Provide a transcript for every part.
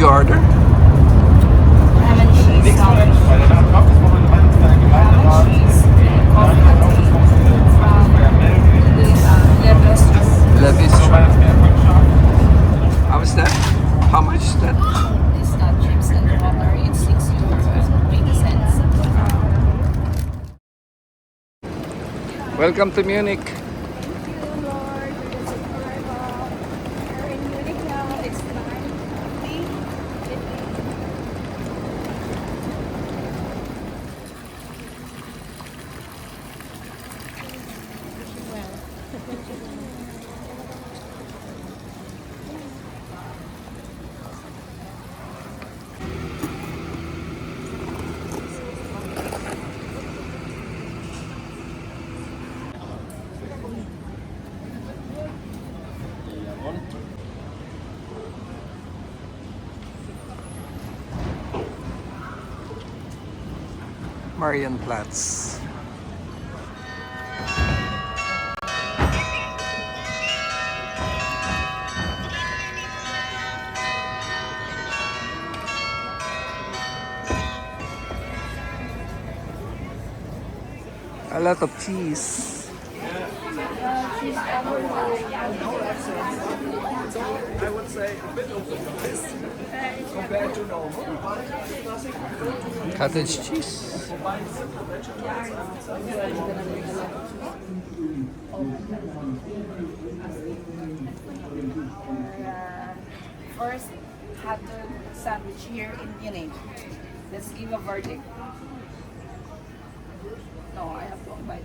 you order? Lemon cheese, lemon cheese, Levis. How is that? How much is that? It's not chips and strawberry. It's €6.80. Welcome to Munich. Thank you, Lord, for this arrival. We're in Munich now. It's 9:50. Marienplatz. A lot of cheese. I would say a bit of the price compared to normal. Cottage cheese. First hot dog sandwich here in Munich. Let's give a verdict. No, I have one bite.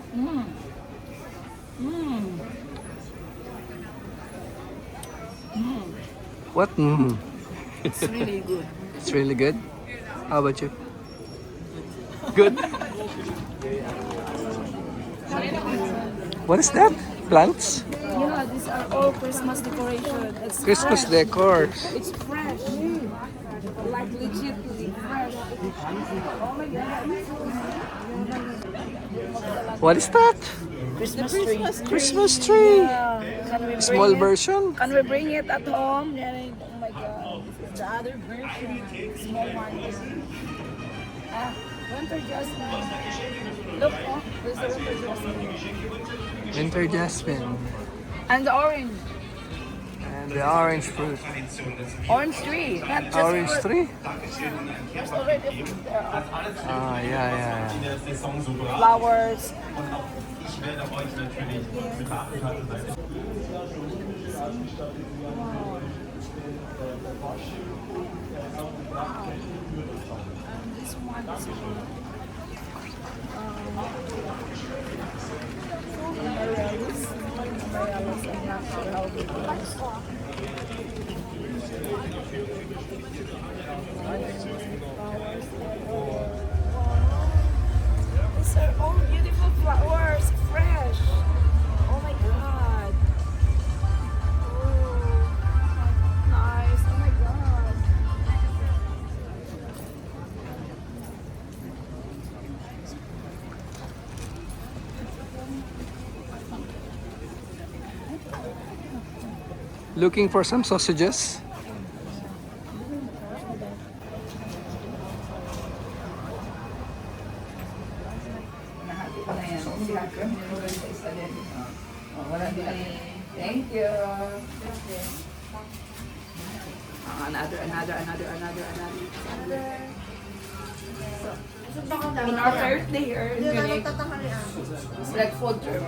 Mmm. Mmm. Mmm. What? Mm. It's really good. It's really good. How about you? Good. What is that? Plants? Yeah, these are all Christmas decoration. It's Christmas fresh. decor. It's fresh. Like legitly fresh. Oh my god. What is that? Christmas tree. Christmas tree. Yeah. Can we Small bring it? version. Can we bring it at home? Yeah, oh my god. This is the other version. Small one. Ah, winter jasmine. Look, oh, there's the winter jasmine. Winter jasmine. And the orange. And the orange fruit. Orange tree. Not just Orange fruit. tree? There's already a fruit there. Ah, yeah. Flowers. And this one is Amaryllis. Amaryllis, I'm not sure how big it is. These are all beautiful flowers, fresh. Oh my god. Oh, nice. Oh my god. Looking for some sausages? Thank you. Another. On our birthday here in Munich, it's like food trip.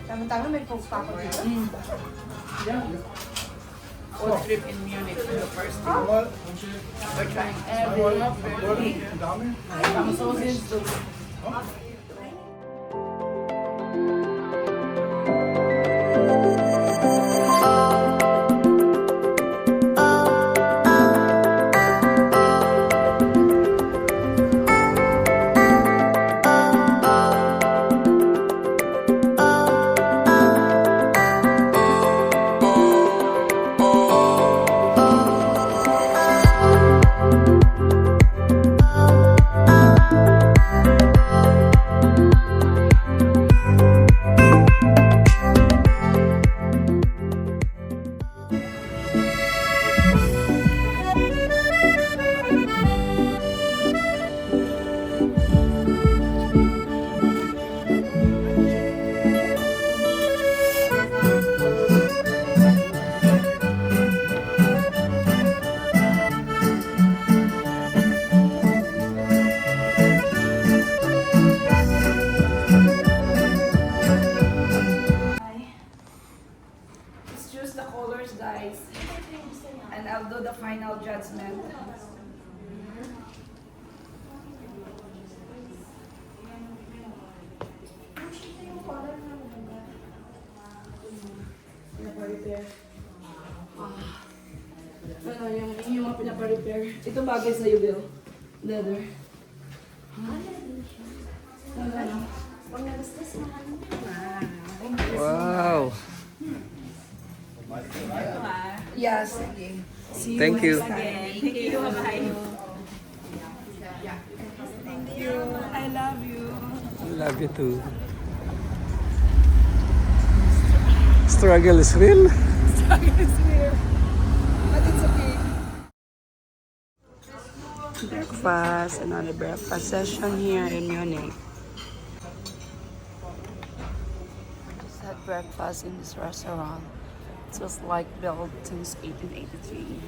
Tama-tama, may folks pa ako dito. Yeah. Food trip in Munich for the first time. We're trying everything. From sausage to pinaparepair. Ano, yung mga pinaparepair. Ito bagay sa'yo, Bill. Leather. Ano? Pag nagastos na ano. Wow. Yes, sige. See Thank you. next time. Thank you. Bye. Thank you. I love you. Love you too. Struggle is real. Struggle is real. But it's okay. Breakfast, another breakfast session here in Munich. Just had breakfast in this restaurant. It was like built since 1883.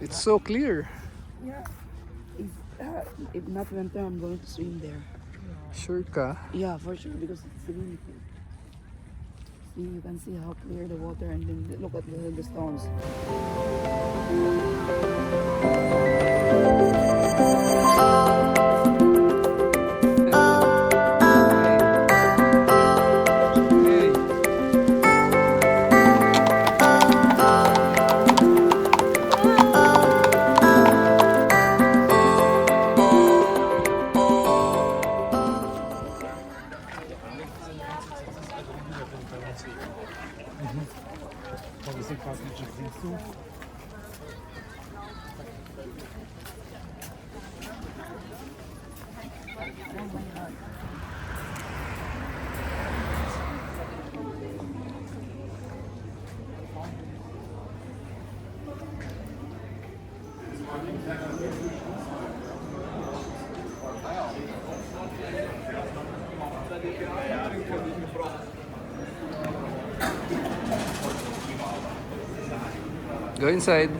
It's so clear. Yeah. If not winter, I'm going to swim there. Sure ka? Yeah, for sure, because it's swimming pool. See, you can see how clear the water, and then look at the stones. Hey. Go inside.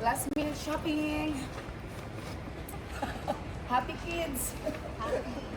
Last minute shopping. Happy kids. Happy.